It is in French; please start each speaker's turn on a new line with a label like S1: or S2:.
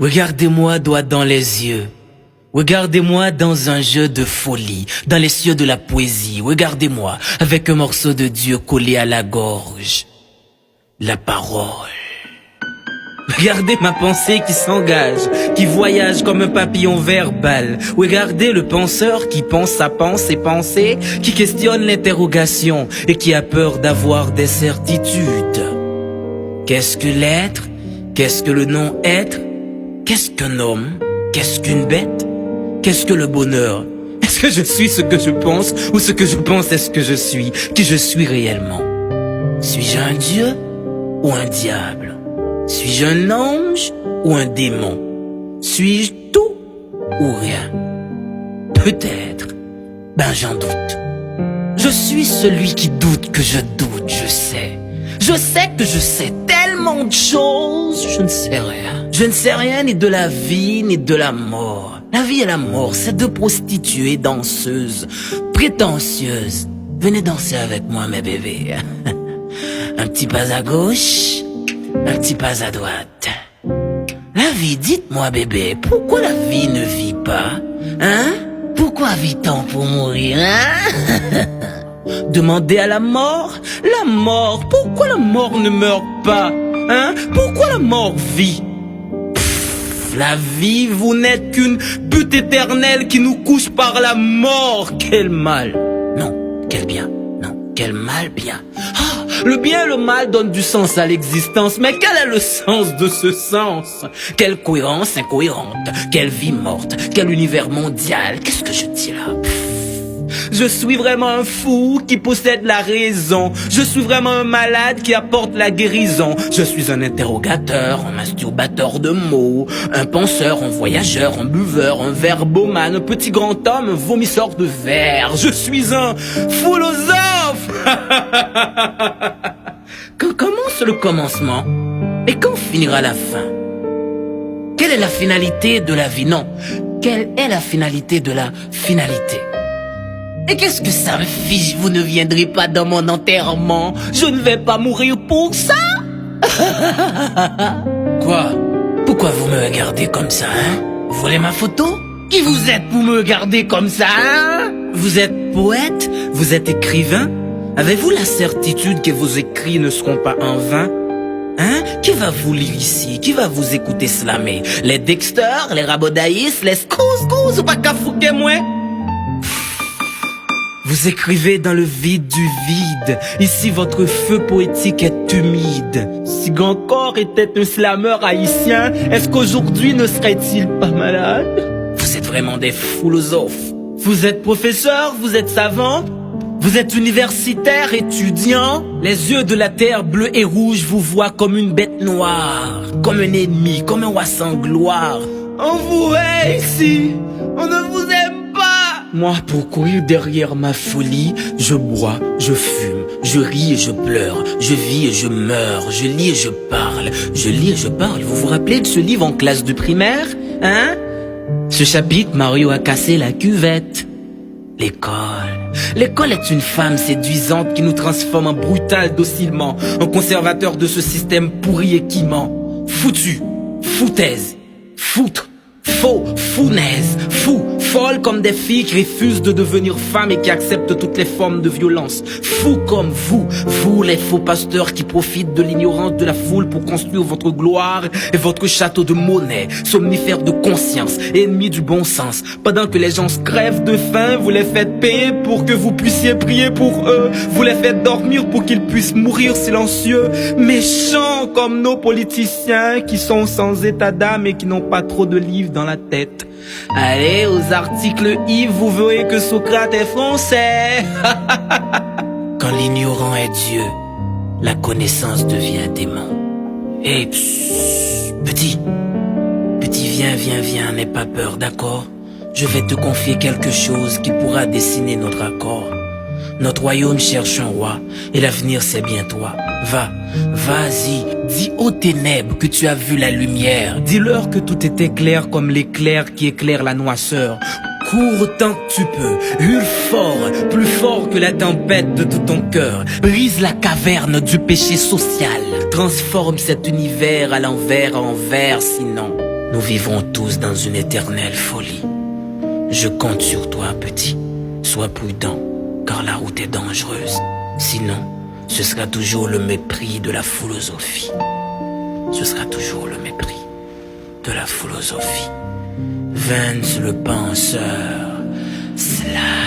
S1: Regardez-moi droit dans les yeux. Regardez-moi dans un jeu de folie, dans les cieux de la poésie. Regardez-moi avec un morceau de Dieu collé à la gorge. La parole. Regardez ma pensée qui s'engage, qui voyage comme un papillon verbal. Regardez le penseur qui pense sa pensée, qui questionne l'interrogation et qui a peur d'avoir des certitudes. Qu'est-ce que l'être? Qu'est-ce que le non-être? Qu'est-ce qu'un homme? Qu'est-ce qu'une bête? Qu'est-ce que le bonheur? Est-ce que je suis ce que je pense ou ce que je pense est ce que je suis? Qui je suis réellement? Suis-je un dieu ou un diable? Suis-je un ange ou un démon? Suis-je tout ou rien? Peut-être. Ben j'en doute. Je suis celui qui doute que je doute, je sais. Je sais que je sais tellement de choses, je ne sais rien. Je ne sais rien ni de la vie ni de la mort. La vie et la mort, c'est deux prostituées danseuses, prétentieuses. Venez danser avec moi mes bébés. Un petit pas à gauche, un petit pas à droite. La vie, dites-moi bébé, pourquoi la vie ne vit pas? Hein? Pourquoi vit-on pour mourir, hein? Demandez à la mort, pourquoi la mort ne meurt pas? Hein? Pourquoi la mort vit? La vie, vous n'êtes qu'une butte éternelle qui nous couche par la mort. Quel mal. Non, quel bien. Non, quel mal bien. Ah, le bien et le mal donnent du sens à l'existence. Mais quel est le sens de ce sens? Quelle cohérence incohérente. Quelle vie morte. Quel univers mondial. Qu'est-ce que je dis là? Je suis vraiment un fou qui possède la raison. Je suis vraiment un malade qui apporte la guérison. Je suis un interrogateur, un masturbateur de mots, un penseur, un voyageur, un buveur, un verbomane, un petit grand homme, un vomisseur de verre. Je suis un philosophe. Quand commence le commencement et quand finira la fin? Quelle est la finalité de la vie? Non, quelle est la finalité de la finalité? Et qu'est-ce que ça me fiche? Vous ne viendrez pas dans mon enterrement. Je ne vais pas mourir pour ça. Quoi? Pourquoi vous me regardez comme ça, hein? Vous voulez ma photo? Qui vous êtes pour me regarder comme ça, hein? Vous êtes poète? Vous êtes écrivain? Avez-vous la certitude que vos écrits ne seront pas en vain? Hein? Qui va vous lire ici? Qui va vous écouter slammer? Les Dexter, les Rabodaïs, les Scouse ou pas qu'à fouquer moi? Vous écrivez dans le vide du vide. Ici, votre feu poétique est humide. Si Gancor était un slameur haïtien, est-ce qu'aujourd'hui ne serait-il pas malade? Vous êtes vraiment des philosophes. Vous êtes professeur, vous êtes savant, vous êtes universitaire, étudiant. Les yeux de la terre bleue et rouge vous voient comme une bête noire, comme un ennemi, comme un roi sans gloire. On vous hait ici, on ne vous aime. Moi, pour courir derrière ma folie, je bois, je fume, je ris et je pleure, je vis et je meurs, je lis et je parle, je lis et je parle. Vous vous rappelez de ce livre en classe de primaire? Hein? Ce chapitre, Mario a cassé la cuvette. L'école. L'école est une femme séduisante qui nous transforme en brutal docilement, en conservateur de ce système pourri et qui ment. Foutu, foutaise, foutre. Faux, founaise, fou, folle comme des filles qui refusent de devenir femmes et qui acceptent toutes les formes de violence. Fou comme vous les faux pasteurs qui profitent de l'ignorance de la foule pour construire votre gloire et votre château de monnaie, somnifères de conscience, ennemis du bon sens. Pendant que les gens se crèvent de faim, vous les faites payer pour que vous puissiez prier pour eux. Vous les faites dormir pour qu'ils puissent mourir silencieux. Méchants comme nos politiciens qui sont sans état d'âme et qui n'ont pas trop de livres dans la tête. Allez, aux articles Yves, vous verrez que Socrate est français. Quand l'ignorant est Dieu, la connaissance devient démon. Et petit, viens, n'aie pas peur, d'accord? Je vais te confier quelque chose qui pourra dessiner notre accord. Notre royaume cherche un roi, et l'avenir c'est bien toi. Vas-y, dis aux ténèbres que tu as vu la lumière. Dis-leur que tout était clair comme l'éclair qui éclaire la noirceur. Cours autant que tu peux, hurle fort, plus fort que la tempête de tout ton cœur. Brise la caverne du péché social. Transforme cet univers à l'envers en vert, sinon nous vivrons tous dans une éternelle folie. Je compte sur toi, petit. Sois prudent, car la route est dangereuse. Sinon, ce sera toujours le mépris de la philosophie. Ce sera toujours le mépris de la philosophie. Vance le penseur, Slime.